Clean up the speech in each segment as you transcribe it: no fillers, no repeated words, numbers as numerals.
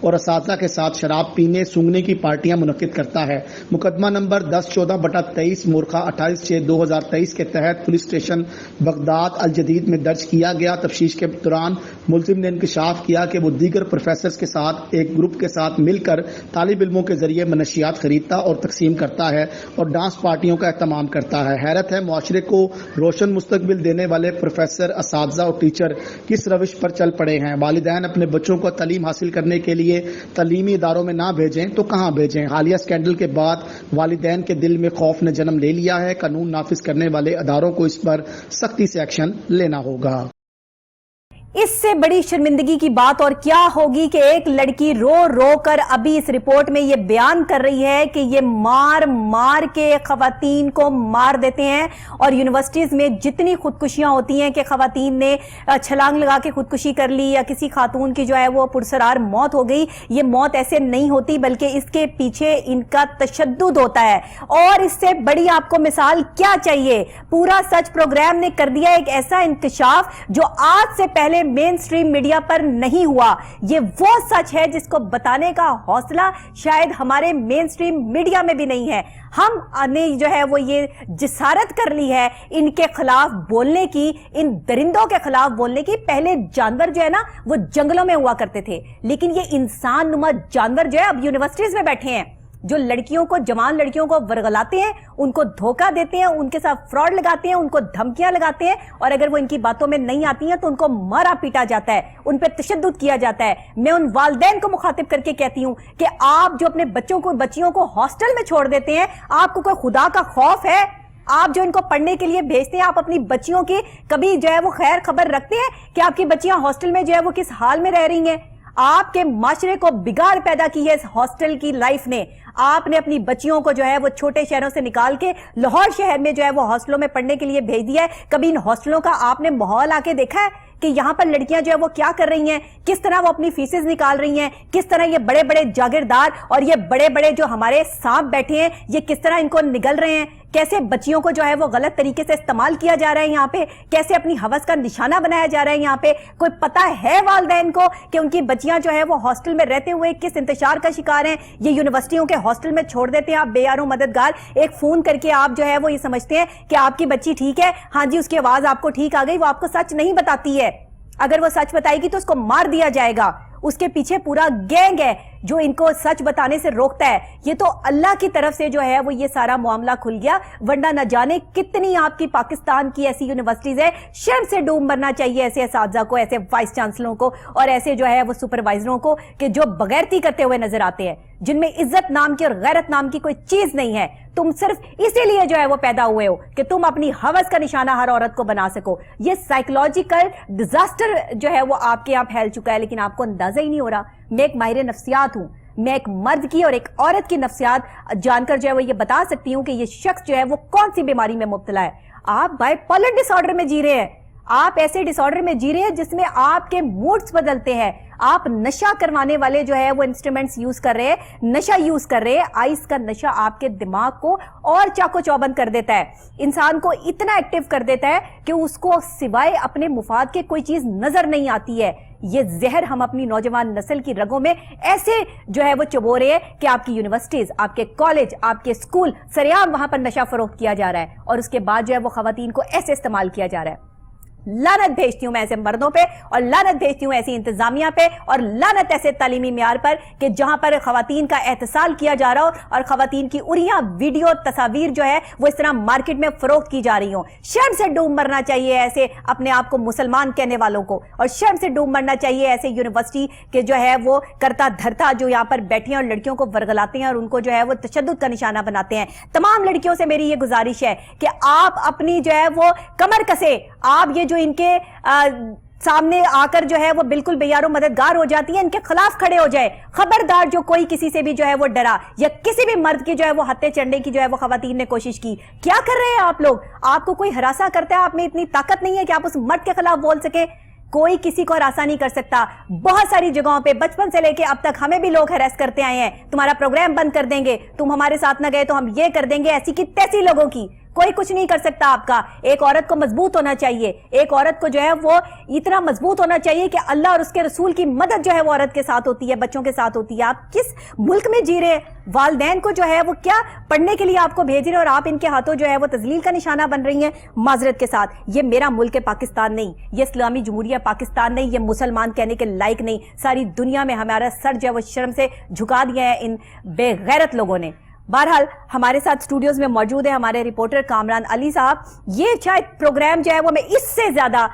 اور اساتذہ کے ساتھ شراب پینے سونگنے کی پارٹیاں منعقد کرتا ہے۔ مقدمہ نمبر 1014/23 مورخہ 28/6/2023 کے تحت پولیس اسٹیشن بغداد الجدید میں درج کیا گیا۔ تفتیش کے دوران ملزم نے انکشاف کیا کہ وہ دیگر پروفیسرز کے ساتھ ایک گروپ کے ساتھ مل کر طالب علموں کے ذریعے منشیات خریدتا اور تقسیم کرتا ہے اور ڈانس پارٹیوں کا اہتمام کرتا ہے۔ حیرت ہے معاشرے کو روشن مستقبل دینے والے پروفیسر، اساتذہ اور ٹیچر کس روش پر چل پڑے ہیں۔ والدین اپنے بچوں کو تعلیم حاصل کرنے کے لیے تعلیمی اداروں میں نہ بھیجیں تو کہاں بھیجیں؟ حالیہ اسکینڈل کے بعد والدین کے دل میں خوف نے جنم لے لیا ہے۔ قانون نافذ کرنے والے اداروں کو اس پر سختی سے ایکشن لینا ہوگا۔ اس سے بڑی شرمندگی کی بات اور کیا ہوگی کہ ایک لڑکی رو رو کر ابھی اس رپورٹ میں یہ بیان کر رہی ہے کہ یہ مار کے خواتین کو مار دیتے ہیں، اور یونیورسٹیز میں جتنی خودکشیاں ہوتی ہیں کہ خواتین نے چھلانگ لگا کے خودکشی کر لی یا کسی خاتون کی جو ہے وہ پرسرار موت ہو گئی، یہ موت ایسے نہیں ہوتی بلکہ اس کے پیچھے ان کا تشدد ہوتا ہے۔ اور اس سے بڑی آپ کو مثال کیا چاہیے؟ پورا سچ پروگرام نے کر دیا ایک ایسا انکشاف جو آج سے پہلے مین سٹریم میڈیا پر نہیں ہوا۔ یہ وہ سچ ہے جس کو بتانے کا حوصلہ شاید ہمارے مین سٹریم میڈیا میں بھی نہیں ہے۔ ہم نے جو ہے وہ یہ جسارت کر لی ہے ان کے خلاف بولنے کی، ان درندوں کے خلاف بولنے کی۔ پہلے جانور جو ہے نا وہ جنگلوں میں ہوا کرتے تھے، لیکن یہ انسان نما جانور جو ہے اب یونیورسٹیز میں بیٹھے ہیں، جو لڑکیوں کو، جوان لڑکیوں کو ورغلاتے ہیں، ان کو دھوکہ دیتے ہیں، ان کے ساتھ فراڈ لگاتے ہیں، ان کو دھمکیاں لگاتے ہیں، اور اگر وہ ان کی باتوں میں نہیں آتی ہیں تو ان کو مارا پیٹا جاتا ہے، ان پہ تشدد کیا جاتا ہے۔ میں ان والدین کو مخاطب کر کے کہتی ہوں کہ آپ جو اپنے بچیوں کو ہاسٹل میں چھوڑ دیتے ہیں، آپ کو کوئی خدا کا خوف ہے؟ آپ جو ان کو پڑھنے کے لیے بھیجتے ہیں، آپ اپنی بچیوں کی کبھی جو ہے وہ خیر خبر رکھتے ہیں کہ آپ کی بچیاں ہاسٹل میں جو ہے وہ کس حال میں رہ رہی ہیں؟ آپ کے معاشرے کو بگاڑ پیدا کی ہے اس ہاسٹل کی لائف نے۔ آپ نے اپنی بچیوں کو جو ہے وہ چھوٹے شہروں سے نکال کے لاہور شہر میں جو ہے وہ ہاسٹلوں میں پڑھنے کے لیے بھیج دیا ہے۔ کبھی ان ہاسٹلوں کا آپ نے ماحول آ کے دیکھا ہے کہ یہاں پر لڑکیاں جو ہے وہ کیا کر رہی ہیں، کس طرح وہ اپنی فیسز نکال رہی ہیں، کس طرح یہ بڑے بڑے جاگیردار اور یہ بڑے بڑے جو ہمارے سانپ بیٹھے ہیں یہ کس طرح ان کو نگل رہے ہیں، کیسے بچیوں کو جو ہے وہ غلط طریقے سے استعمال کیا جا رہا ہے یہاں پہ، کیسے اپنی ہوس کا نشانہ بنایا جا رہا ہے یہاں پہ۔ کوئی پتہ ہے والدین کو کہ ان کی بچیاں جو ہے وہ ہاسٹل میں رہتے ہوئے کس انتشار کا شکار ہیں؟ یہ یونیورسٹیوں کے ہاسٹل میں چھوڑ دیتے ہیں آپ بے یار و مددگار، ایک فون کر کے آپ جو ہے وہ یہ سمجھتے ہیں کہ آپ کی بچی ٹھیک ہے، ہاں جی اس کی آواز آپ کو ٹھیک آ گئی، وہ آپ کو سچ نہیں بتاتی ہے۔ اگر وہ سچ بتائے گی تو اس کو مار دیا جائے گا۔ اس کے پیچھے پورا گینگ ہے جو ان کو سچ بتانے سے روکتا ہے۔ یہ تو اللہ کی طرف سے جو ہے وہ یہ سارا معاملہ کھل گیا، ورنہ نہ جانے کتنی آپ کی پاکستان کی ایسی یونیورسٹیز ہے۔ شرم سے ڈوب مرنا چاہیے ایسے اساتذہ کو، ایسے وائس چانسلروں کو اور ایسے جو ہے وہ سپروائزروں کو کہ جو بغیرتی کرتے ہوئے نظر آتے ہیں، جن میں عزت نام کی اور غیرت نام کی کوئی چیز نہیں ہے۔ تم صرف اسی لیے جو ہے وہ پیدا ہوئے ہو کہ تم اپنی ہوس کا نشانہ ہر عورت کو بنا سکو۔ یہ سائیکولوجیکل ڈیزاسٹر جو ہے وہ آپ کے یہاں پھیل چکا ہے، لیکن آپ کو اندازہ ہی نہیں ہو رہا۔ میں ایک ماہر نفسیات ہوں، میں ایک مرد کی اور ایک عورت کی نفسیات جان کر جو ہے وہ یہ بتا سکتی ہوں کہ یہ شخص جو ہے وہ کون سی بیماری میں مبتلا ہے۔ آپ بائی پولر ڈس آرڈر میں جی رہے ہیں، آپ ایسے ڈس آرڈر میں جی رہے ہیں جس میں آپ کے موڈز بدلتے ہیں۔ آپ نشہ کروانے والے جو ہے وہ انسٹرومنٹس یوز کر رہے ہیں، نشہ یوز کر رہے ہیں۔ آئس کا نشہ آپ کے دماغ کو اور چاقو چوبند کر دیتا ہے، انسان کو اتنا ایکٹیو کر دیتا ہے کہ اس کو سوائے اپنے مفاد کے کوئی چیز نظر نہیں آتی ہے۔ یہ زہر ہم اپنی نوجوان نسل کی رگوں میں ایسے جو ہے وہ چبو رہے ہیں کہ آپ کی یونیورسٹیز، آپ کے کالج، آپ کے اسکول سریعام وہاں پر نشہ فروخت کیا جا رہا ہے، اور اس کے بعد جو ہے وہ خواتین کو ایسے استعمال کیا جا رہا ہے۔ لعنت بھیجتی ہوں میں ایسے مردوں پہ، اور لعنت بھیجتی ہوں ایسی انتظامیہ پہ، اور لعنت ایسے تعلیمی معیار پر کہ جہاں پر خواتین کا احتسال کیا جا رہا ہو اور خواتین کی اڑیاں ویڈیو تصاویر جو ہے وہ اس طرح مارکیٹ میں فروخت کی جا رہی ہوں۔ شرم سے ڈوب مرنا چاہیے ایسے اپنے آپ کو مسلمان کہنے والوں کو، اور شرم سے ڈوب مرنا چاہیے ایسے یونیورسٹی کے جو ہے وہ کرتا دھرتا جو یہاں پر بیٹھے ہیں اور لڑکیوں کو ورغلاتے ہیں اور ان کو جو ہے وہ تشدد کا نشانہ بناتے ہیں۔ تمام لڑکیوں سے میری یہ گزارش ہے کہ آپ اپنی جو ہے وہ کمر کسے، آپ یہ جو ان کے سامنے آ کر جو ہے وہ بالکل بے یار و مددگار ہو جاتی ہے، ان کے خلاف کھڑے ہو جائے۔ خبردار جو کوئی کسی سے بھی جو ہے وہ ڈرا یا کسی بھی مرد کی جو ہے وہ ہتھے چڑھنے کی جو ہے وہ خواتین نے کوشش کی، کیا کر رہے ہیں آپ لوگ؟ آپ کو کوئی ہراساں کرتا ہے، آپ میں اتنی طاقت نہیں ہے کہ آپ اس مرد کے خلاف بول سکیں؟ کوئی کسی کو ہراساں نہیں کر سکتا۔ بہت ساری جگہوں پہ بچپن سے لے کے اب تک ہمیں بھی لوگ ہراس کرتے آئے ہیں، تمہارا پروگرام بند کر دیں گے، تم ہمارے ساتھ نہ گئے تو ہم یہ کر دیں گے، ایسی کی تیسی لوگوں کی کوئی کچھ نہیں کر سکتا آپ کا. ایک عورت کو مضبوط ہونا چاہیے, ایک عورت کو جو ہے وہ اتنا مضبوط ہونا چاہیے کہ اللہ اور اس کے رسول کی مدد جو ہے وہ عورت کے ساتھ ہوتی ہے, بچوں کے ساتھ ہوتی ہے. آپ کس ملک میں جی رہے ہیں؟ والدین کو جو ہے وہ کیا پڑھنے کے لیے آپ کو بھیج رہے ہیں اور آپ ان کے ہاتھوں جو ہے وہ تذلیل کا نشانہ بن رہی ہیں. معذرت کے ساتھ, یہ میرا ملک ہے پاکستان نہیں, یہ اسلامی جمہوریہ پاکستان نہیں, یہ مسلمان کہنے کے لائق نہیں. ساری دنیا میں ہمارا سر جو ہے وہ شرم سے جھکا دیا ہے ان بے غیرت لوگوں نے. بہرحال ہمارے ساتھ اسٹوڈیوز میں موجود ہے ہمارے رپورٹر کامران علی صاحب. یہ شاید پروگرام جو ہے وہ میں اس سے زیادہ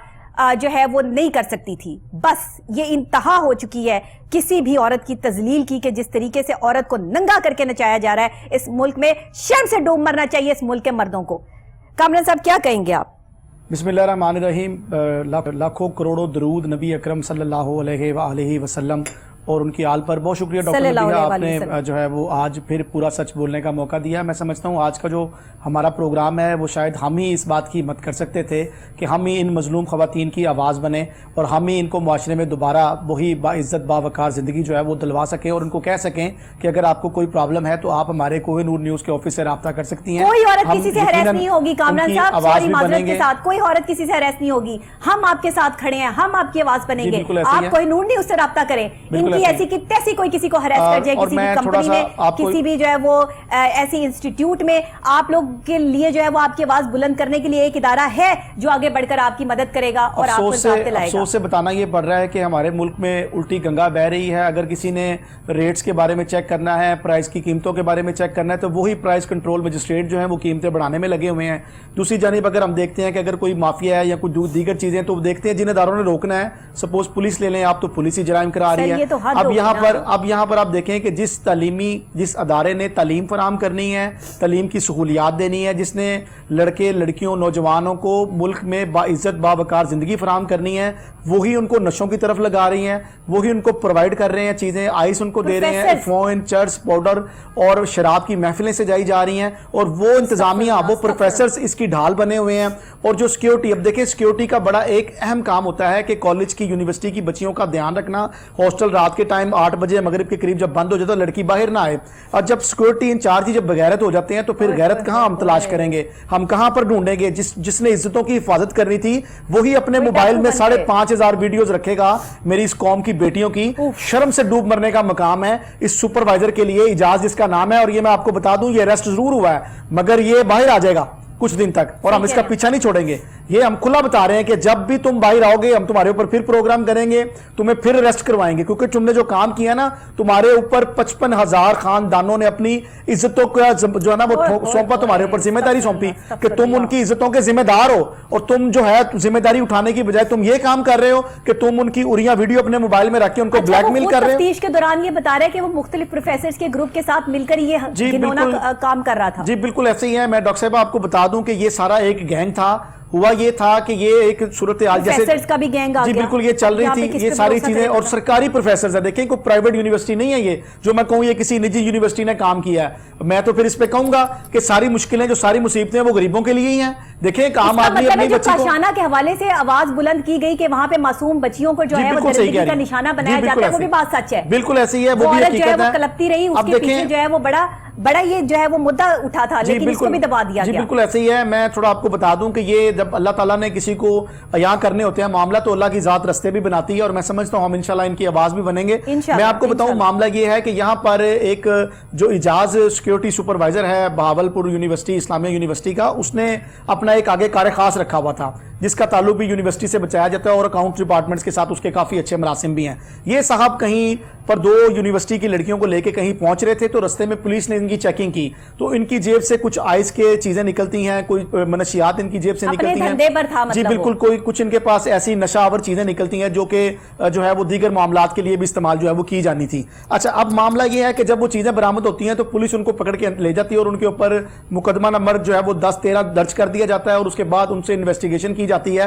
جو ہے وہ نہیں کر سکتی تھی. بس یہ انتہا ہو چکی ہے کسی بھی عورت کی تذلیل کی کہ جس طریقے سے عورت کو ننگا کر کے نچایا جا رہا ہے. اس ملک میں شرم سے ڈوب مرنا چاہیے اس ملک کے مردوں کو. کامران صاحب کیا کہیں گے آپ؟ بسم اللہ الرحمن الرحیم. لاکھوں کروڑوں درود نبی اکرم صلی اللہ علیہ وآلہ وسلم اور ان کی آل پر. بہت شکریہ ڈاکٹر نبیہ, آپ نے جو ہے وہ آج پھر پورا سچ بولنے کا موقع دیا. میں سمجھتا ہوں آج کا جو ہمارا پروگرام ہے وہ شاید ہم ہی اس بات کی ہمت کر سکتے تھے کہ ہم ہی ان مظلوم خواتین کی آواز بنیں اور ہم ہی ان کو معاشرے میں دوبارہ وہی باعزت باوقار زندگی جو ہے وہ دلوا سکیں اور ان کو کہہ سکیں کہ اگر آپ کو کوئی پرابلم ہے تو آپ ہمارے کوہ نور نیوز کے آفس سے رابطہ کر سکتی ہیں. کوئی عورت کسی سے ہراس نہیں ہوگی کامران صاحب, سوری معذرت کے ساتھ, کوئی عورت کسی سے ہراس نہیں ہوگی. ہم آپ کے ساتھ کھڑے ہیں, ہم آپ کی آواز بنیں گے. آپ کوہ نور نیوز سے رابطہ کریں. ان کی ایسی کی تیسی کوئی کسی کو ہراس کر جائے کسی بھی کمپنی میں, کسی بھی جو ہے وہ ایسی انسٹیٹیوٹ میں, آپ لوگ کے لیے جو ہے وہ آپ کی آواز بلند کرنے کے لیے ایک ادارہ ہے جو آگے بڑھ کر آپ کی مدد کرے گا اور آپ کو انصاف دلائے گا. افسوس سے بتانا یہ پڑ رہا ہے کہ ہمارے ملک میں الٹی گنگا بہ رہی ہے. اگر کسی نے ریٹس کے بارے میں چیک کرنا ہے, پرائز کی قیمتوں کے بارے میں چیک کرنا ہے, تو وہی پرائز کنٹرول مجسٹریٹ جو ہیں وہ قیمتیں بڑھانے میں لگے ہوئے ہیں. دوسری جانب اگر ہم دیکھتے ہیں کہ اگر کوئی مافیا ہے یا کوئی دیگر چیزیں, تو دیکھتے ہیں جن اداروں نے روکنا ہے, سپوز پولیس لے لیں آپ, تو پولیس ہی جرائم کرا رہی ہے. اب یہاں پر آپ دیکھیں کہ جس ادارے نے تعلیم فراہم کرنی ہے, تعلیم کی سہولیات دینی ہے, جس نے لڑکے لڑکیوں نوجوانوں کو ملک میں باعزت باوقار زندگی فراہم کرنی ہے, وہی ان کو نشوں کی طرف لگا رہی ہیں, وہی ان کو پرووائڈ کر رہے ہیں چیزیں, آئس ان کو دے رہے ہیں, افیون, چرس, پاؤڈر اور شراب کی محفلیں سجائی جا رہی ہیں, اور وہ انتظامیہ وہ پروفیسرز اس کی ڈھال بنے ہوئے ہیں. اور جو سیکیورٹی, اب دیکھیں سیکیورٹی کا بڑا ایک اہم کام ہوتا ہے کہ کالج کی یونیورسٹی کی بچیوں کا دھیان رکھنا. ہاسٹل رات کے ٹائم 8 بجے مغرب کے قریب جب بند ہو جاتا ہے لڑکی باہر نہ آئے, اور جب سیکیورٹی انچارج ہی جب بغیرت ہو جاتے ہیں تو پھر غیرت کہاں ہم تلاش کریں گے, ہم کہاں پر ڈھونڈیں گے؟ جس نے عزتوں کی حفاظت کرنی تھی وہی اپنے موبائل میں 5,500 ویڈیوز رکھے گا میری اس قوم کی بیٹیوں کی. شرم سے ڈوب مرنے کا مقام ہے اس سپروائزر کے لیے, اجاز جس کا نام ہے. اور یہ میں آپ کو بتا دوں یہ اریسٹ ضرور ہوا ہے مگر یہ باہر آ جائے گا کچھ دن تک, اور ہم اس کا پیچھا نہیں چھوڑیں گے. یہ ہم کھلا بتا رہے ہیں کہ جب بھی تم باہر آؤ گے ہم تمہارے اوپر پھر پروگرام کریں گے, تمہیں پھر اریسٹ کروائیں گے, کیونکہ تم نے جو کام کیا نا, تمہارے اوپر 55,000 خاندانوں نے اپنی عزتوں کا جو ہے نا وہ سونپا, تمہارے اوپر ذمہ داری سونپی کہ تم ان کی عزتوں کے ذمہ دار ہو, اور تم جو ہے ذمہ داری اٹھانے کی بجائے تم یہ کام کر رہے ہو کہ تم ان کی اریاں ویڈیو اپنے موبائل میں رکھ کے ان کو بلیک میل کر رہے ہو. تفتیش کے دوران یہ بتا رہے ہیں کہ وہ مختلف پروفیسرز کے گروپ کے ساتھ مل کر یہ گھنونا کام کر رہا تھا. جی بالکل ایسے ہی ہے. میں ڈاکٹر صاحب آپ کو بتا دوں کہ یہ سارا ایک گینگ تھا. ہوا یہ تھا کہ یہ ایک صورتحال جیسے کا بھی گینگ آ جی گیا. بالکل یہ چل رہی تھی, یہ ساری چیزیں, اور سرکاری پروفیسرز ہیں. دیکھیں کوئی پرائیویٹ یونیورسٹی نہیں ہے یہ جو میں کہوں یہ کسی نجی یونیورسٹی نے کام کیا ہے. میں تو پھر اس پہ کہوں گا کہ ساری مشکلیں جو ساری مصیبتیں وہ غریبوں کے لیے ہی ہیں. دیکھیں ایک عام آدمی اپنی بچی کو کاشانہ کے حوالے سے آواز بلند کی گئی کہ وہاں پہ معصوم بچیوں کو جو ہے وہ درندگی کا نشانہ بنایا جاتا ہے, وہ بھی بات سچ ہے. بالکل ایسی ہے, وہ بھی حقیقت ہے. کلپتی رہی, اس کے پیچھے جو ہے وہ بڑا یہ جو ہے وہ مدعا اٹھا تھا, لیکن اس کو بھی دبا دیا گیا. جی بالکل ایسے ہی ہے. میں تھوڑا آپ کو بتا دوں کہ یہ جب اللہ تعالیٰ نے کسی کو عیاں کرنے ہوتے ہیں معاملہ, تو اللہ کی ذات رستے بھی بناتی ہے, اور میں سمجھتا ہوں ہم انشاءاللہ ان کی آواز بھی بنیں گے. میں آپ کو بتاؤں معاملہ یہ ہے کہ یہاں پر ایک جو اجاز سیکیورٹی سپروائزر ہے بہاولپور یونیورسٹی اسلامیہ یونیورسٹی کا, اس نے اپنا ایک آگے کار خاص رکھا ہوا تھا جس کا تعلق بھی یونیورسٹی سے بچایا جاتا ہے, اور اکاؤنٹ ڈپارٹمنٹس کے ساتھ اس کے کافی اچھے مراسم بھی ہیں. یہ صاحب کہیں پر 2 یونیورسٹی کی لڑکیوں کو لے کے کہیں پہنچ رہے تھے, تو رستے میں پولیس نے ان کی چیکنگ کی, تو ان کی جیب سے کچھ آئس کے چیزیں نکلتی ہیں, کوئی منشیات ان کی جیب سے نکلتی ہیں. جی بالکل, کوئی کچھ ان کے پاس ایسی نشہ آور چیزیں نکلتی ہیں جو کہ جو ہے وہ دیگر معاملات کے لیے بھی استعمال جو ہے وہ کی جانی تھی. اچھا اب معاملہ یہ ہے کہ جب وہ چیزیں برآمد ہوتی ہیں تو پولیس ان کو پکڑ کے لے جاتی ہے, اور ان کے اوپر مقدمہ نمبر جو ہے وہ 10-13 درج کر دیا جاتا ہے, اور اس کے بعد ان سے انویسٹیگیشن کی جاتی ہے.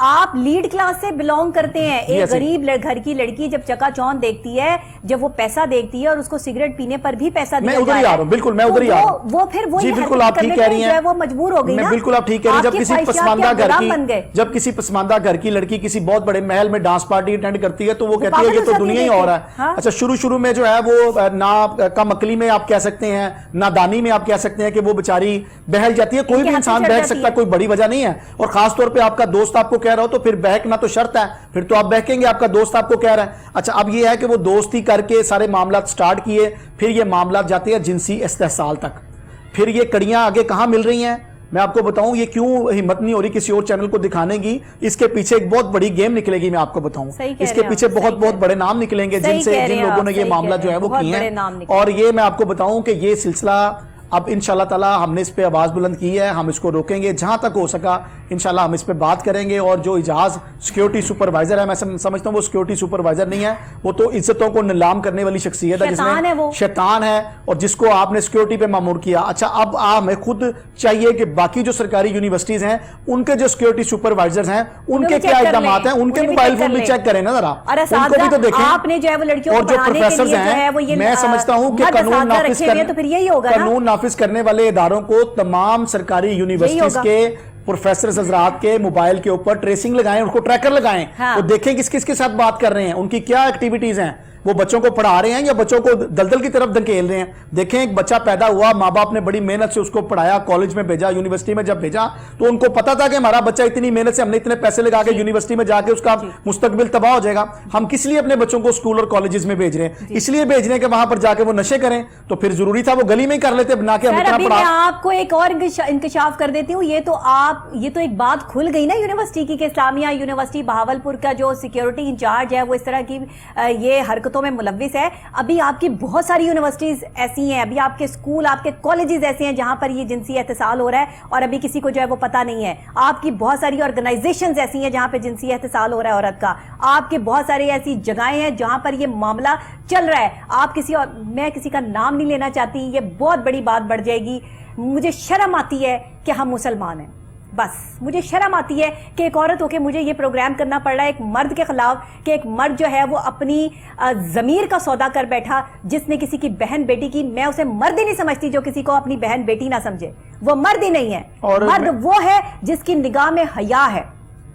آپ لیڈ کلاس سے بلونگ کرتے ہیں. ایک غریب گھر کی لڑکی جب چکا چوند دیکھتی ہے, جب وہ پیسہ دیکھتی ہے اور اس کو سگریٹ پینے پر بھی پیسہ دیا میں ادھر ہی آ رہا ہوں, بالکل میں ادھر ہی آ رہا ہوں. وہ پھر وہ جی بالکل آپ ٹھیک کہہ رہی ہیں, وہ مجبور ہو گئی نا. بالکل آپ ٹھیک کہہ رہی ہیں. جب کسی پسماندہ گھر کی لڑکی کسی بہت بڑے محل میں ڈانس پارٹی اٹینڈ کرتی ہے تو وہ کہتی ہے یہ تو دنیا ہی اور ہے. اچھا شروع میں جو ہے وہ نہ کم عقلی میں آپ کہہ سکتے ہیں, نہ دانی میں آپ کہہ سکتے ہیں کہ وہ بیچاری بہل جاتی ہے. کوئی بھی انسان بہک سکتا ہے, کوئی بڑی وجہ نہیں ہے. اور خاص طور پہ آپ کا دوست آپ کو کہہ رہا ہو تو پھر بہکنا تو شرط ہے, پھر تو آپ بہکیں گے, آپ کا دوست آپ کو کہہ رہا ہے. اچھا اب یہ ہے کہ وہ دوستی کر کے سارے معاملات سٹارٹ کیے, پھر یہ معاملات جاتے ہیں جنسی استحصال تک. پھر یہ کڑیاں آگے کہاں مل رہی ہیں میں آپ کو بتاؤں. یہ کیوں ہمت نہیں ہو رہی کسی اور چینل کو دکھانے کی, اس کے پیچھے ایک بہت بڑی گیم نکلے گی. میں آپ کو بتاؤں اس کے پیچھے بہت بڑے نام نکلیں گے جن لوگوں نے یہ معاملہ جو ہے وہ کیے ہیں. اور یہ میں آپ کو بتاؤں کہ یہ سلسلہ اب انشاءاللہ تعالی ہم نے اس پہ آواز بلند کی ہے, ہم اس کو روکیں گے جہاں تک ہو سکا. انشاءاللہ ہم اس پہ بات کریں گے. اور جو اجاز سیکیورٹی سپروائزر ہے, میں سمجھتا ہوں وہ سیکیورٹی سپروائزر نہیں ہے, وہ تو عزتوں کو نیلام کرنے والی شخصیت ہے, جس میں شیطان ہے اور جس کو آپ نے سیکیورٹی پہ مامور کیا. اچھا اب ہمیں خود چاہیے کہ باقی جو سرکاری یونیورسٹیز ہیں ان کے جو سیکیورٹی سپروائزرز ہیں ان کے کیا اقدامات ہیں, ان کے موبائل فون بھی چیک کریں نا ذرا, ان کو بھی تو دیکھیں. اور جو پروفیسرز ہیں میں سمجھتا ہوں کہ قانون نافذ کرنے والے اداروں کو تمام سرکاری یونیورسٹیز کے پروفیسر حضرات کے موبائل کے اوپر ٹریسنگ لگائیں, ان کو ٹریکر لگائیں, وہ دیکھیں کس کس کے ساتھ بات کر رہے ہیں, ان کی کیا ایکٹیویٹیز ہیں, وہ بچوں کو پڑھا رہے ہیں یا بچوں کو دلدل کی طرف دھکیل رہے ہیں. دیکھیں ایک بچہ پیدا ہوا, ماں باپ نے بڑی محنت سے اس کو پڑھایا, کالج میں بھیجا, یونیورسٹی میں جب بھیجا تو ان کو پتا تھا کہ ہمارا بچہ اتنی محنت سے, ہم نے اتنے پیسے لگا کے یونیورسٹی میں جا کے اس کا مستقبل تباہ ہو جائے گا. ہم کس لیے اپنے بچوں کو اسکول اور کالجز میں بھیج رہے ہیں؟ اس لیے بھیج رہے ہیں کہ وہاں پر جا کے وہ نشے کریں. تو پھر ضروری تھا وہ گلی میں ہی کر لیتے, بنا کے ہم اتنا پڑھا. میں آپ کو ایک اور انکشاف کر دیتی ہوں. یہ تو ایک بات کھل گئی نا یونیورسٹی کی کہ اسلامیہ یونیورسٹی بہاولپور کا جو سیکیورٹی انچارج ہے وہ اس طرح کی یہ حرکتوں میں ملوث ہے. ابھی آپ کی بہت ساری یونیورسٹیز ایسی ہیں, ابھی آپ کے اسکول, آپ کے کالجز ایسے ہیں جہاں پر یہ جنسی اتصال ہو رہا ہے اور ابھی کسی کو جو ہے وہ پتہ نہیں ہے. آپ کی بہت ساری آرگنائزیشنز ایسی ہیں جہاں پہ جنسی اتصال ہو رہا ہے عورت کا. آپ کے بہت ساری ایسی جگہیں ہیں جہاں پر یہ معاملہ چل رہا ہے. آپ میں کسی کا نام نہیں لینا چاہتی, یہ بہت بڑی بات بڑھ جائے گی. مجھے شرم آتی ہے کہ ہم مسلمان ہیں, بس مجھے شرم آتی ہے کہ ایک عورت ہو کے مجھے یہ پروگرام کرنا پڑ رہا ہے ایک مرد کے خلاف, کہ ایک مرد جو ہے وہ اپنی ضمیر کا سودا کر بیٹھا جس نے کسی کی بہن بیٹی کی. میں اسے مرد ہی نہیں سمجھتی جو کسی کو اپنی بہن بیٹی نہ سمجھے, وہ مرد ہی نہیں ہے. مرد وہ ہے جس کی نگاہ میں حیا ہے.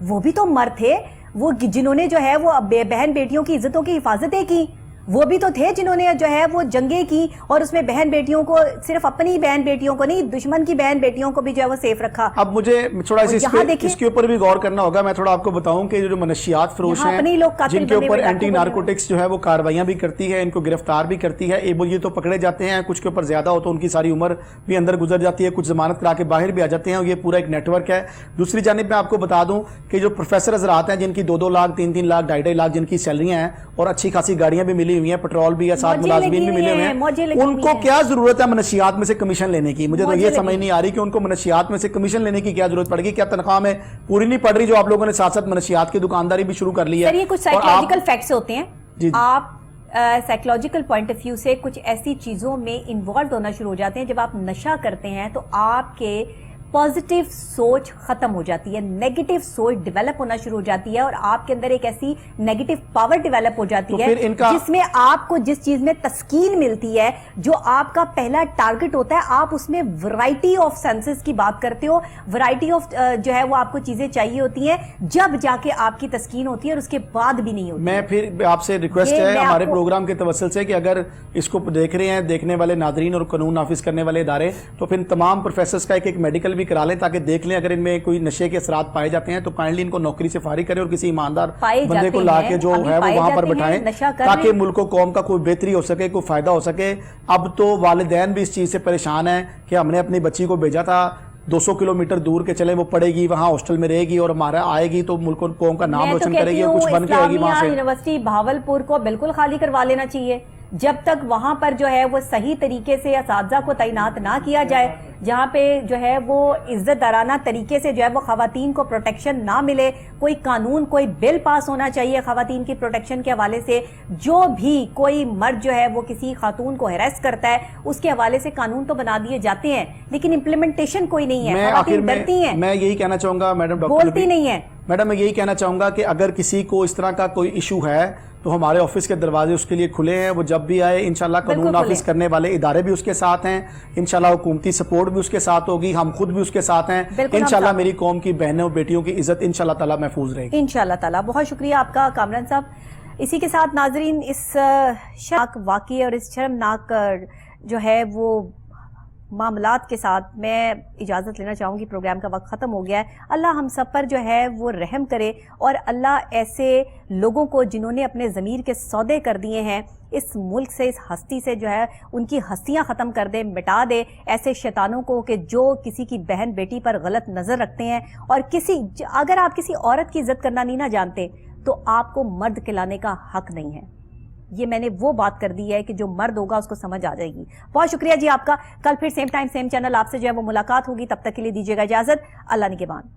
وہ بھی تو مرد تھے وہ جنہوں نے جو ہے وہ بہن بیٹیوں کی عزتوں کی حفاظتیں کی. وہ بھی تو تھے جنہوں نے جو ہے وہ جنگیں کی اور اس میں بہن بیٹیوں کو, صرف اپنی بہن بیٹیوں کو نہیں, دشمن کی بہن بیٹیوں کو بھی جو ہے وہ سیف رکھا. اب مجھے تھوڑا اس کے اوپر بھی غور کرنا ہوگا. میں تھوڑا آپ کو بتاؤں کہ جو منشیات فروش ہیں جن کے اوپر اینٹی نارکوٹکس جو ہے وہ کاروائیاں بھی کرتی ہے, ان کو گرفتار بھی کرتی ہے. یہ تو پکڑے جاتے ہیں, کچھ کے اوپر زیادہ ہو تو ان کی ساری عمر بھی اندر گزر جاتی ہے, کچھ ضمانت کرا کے باہر بھی آ جاتے ہیں. یہ پورا ایک نیٹ ورک ہے. دوسری جانب میں آپ کو بتا دوں کہ جو پروفیسر حضرات ہیں جن کی 2-2 لاکھ 3-3 لاکھ 2.5 لاکھ جن کی سیلریاں ہیں اور اچھی خاصی گاڑیاں بھی ملی ہوئی ہیں, پیٹرول بھی, ساتھ ملازمین بھی ملے ہوئے ہیں, ان کو کیا ضرورت ہے منشیات میں سے کمیشن لینے کی؟ مجھے تو یہ سمجھ نہیں آ رہی کہ ان کو منشیات میں سے کمیشن لینے کی کیا ضرورت پڑے گی. کیا تنخواہ میں پوری نہیں پڑ رہی جو آپ لوگوں نے ساتھ ساتھ منشیات کی دکانداری بھی شروع کر لی ہے؟ سر یہ کچھ سائیکولوجیکل فیکٹس ہوتے ہیں. آپ سائیکولوجیکل پوائنٹ آف ویو سے کچھ ایسی چیزوں میں انوالو ہونا شروع ہو جاتے ہیں. جب آپ نشہ کرتے ہیں تو آپ کے پازیٹیو سوچ ختم ہو جاتی ہے, نیگیٹو سوچ ڈیولپ ہونا شروع ہو جاتی ہے اور آپ کے اندر ایک ایسی نیگیٹو پاور ڈیولپ ہو جاتی ہے جس میں آپ کو جس چیز میں تسکین ملتی ہے, جو آپ کا پہلا ٹارگٹ ہوتا ہے, آپ اس میں ورائٹی آف سینسز کی بات کرتے ہو, ورائٹی آف جو ہے وہ آپ کو چیزیں چاہیے ہوتی ہیں, جب جا کے آپ کی تسکین ہوتی ہے اور اس کے بعد بھی نہیں ہوتی. میں پھر آپ سے ریکویسٹ ہے ہمارے پروگرام کے توسل سے کہ اگر اس کو دیکھ رہے ہیں دیکھنے والے ناظرین اور قانون نافذ کرنے والے ادارے, تو پھر تمام پروفیسرز کا ایک میڈیکل بھی کرا لیں تاکہ دیکھ لیں اگر ان میں کوئی نشے کے اثرات پائے جاتے ہیں تو کائنڈلی ان کو نوکری سے فارغ کریں اور کسی ایماندار بندے کو لا کے جو ہے وہ وہاں پر بٹھائیں تاکہ ملک و قوم کا کوئی بہتری ہو سکے, کوئی فائدہ ہو سکے. اب تو والدین بھی اس چیز سے پریشان ہیں کہ ہم نے اپنی بچی کو بھیجا تھا 200 کلومیٹر دور کے, چلے وہ پڑھے گی وہاں ہاسٹل میں رہے گی اور ہمارا آئے گی تو ملک و قوم کا نام روشن کرے گی اور کچھ بن کے آئے گی وہاں سے. یونیورسٹی بہاولپور کو بالکل خالی کروا لینا چاہیے جب تک وہاں پر جو ہے وہ صحیح طریقے سے اساتذہ کو تعینات نہ کیا جائے, جہاں پہ جو ہے وہ عزت دارانہ طریقے سے جو ہے وہ خواتین کو پروٹیکشن نہ ملے. کوئی قانون کوئی بل پاس ہونا چاہیے خواتین کی پروٹیکشن کے حوالے سے. جو بھی کوئی مرد جو ہے وہ کسی خاتون کو ہیراس کرتا ہے اس کے حوالے سے قانون تو بنا دیے جاتے ہیں لیکن امپلیمنٹیشن کوئی نہیں ہے. خواتین ڈرتی ہیں, میں یہی کہنا چاہوں گا میڈم ڈاکٹر بولتی نہیں ہیں. میڈم میں یہی کہنا چاہوں گا کہ اگر کسی کو اس طرح کا کوئی ایشو ہے تو ہمارے آفس کے دروازے اس کے لیے کھلے ہیں. وہ جب بھی آئے انشاءاللہ قانون نافذ کرنے والے ادارے بھی اس کے ساتھ ہیں, انشاءاللہ حکومتی سپورٹ بھی اس کے ساتھ ہوگی, ہم خود بھی اس کے ساتاتھ ہیں. انشاءاللہ میری قوم کی بہنوں بیٹیوں کی عزت انشاءاللہ تعالی محفوظ رہے گی انشاءاللہ تعالی. بہت شکریہ آپ کا کامران صاحب. اسی کے ساتھ ناظرین اس شرمناک واقعے اور اس شرمناک جو ہے وہ معاملات کے ساتھ میں اجازت لینا چاہوں گی. پروگرام کا وقت ختم ہو گیا ہے. اللہ ہم سب پر جو ہے وہ رحم کرے اور اللہ ایسے لوگوں کو جنہوں نے اپنے ضمیر کے سودے کر دیے ہیں اس ملک سے, اس ہستی سے جو ہے ان کی ہستیاں ختم کر دے, مٹا دے. ایسے شیطانوں کو کہ جو کسی کی بہن بیٹی پر غلط نظر رکھتے ہیں اور اگر آپ کسی عورت کی عزت کرنا نہیں نہ جانتے تو آپ کو مرد کہلانے کا حق نہیں ہے. یہ میں نے وہ بات کر دی ہے کہ جو مرد ہوگا اس کو سمجھ آ جائے گی. بہت شکریہ جی آپ کا. کل پھر سیم ٹائم سیم چینل آپ سے جو ہے وہ ملاقات ہوگی. تب تک کے لیے دیجیے گا اجازت. اللہ نگہبان.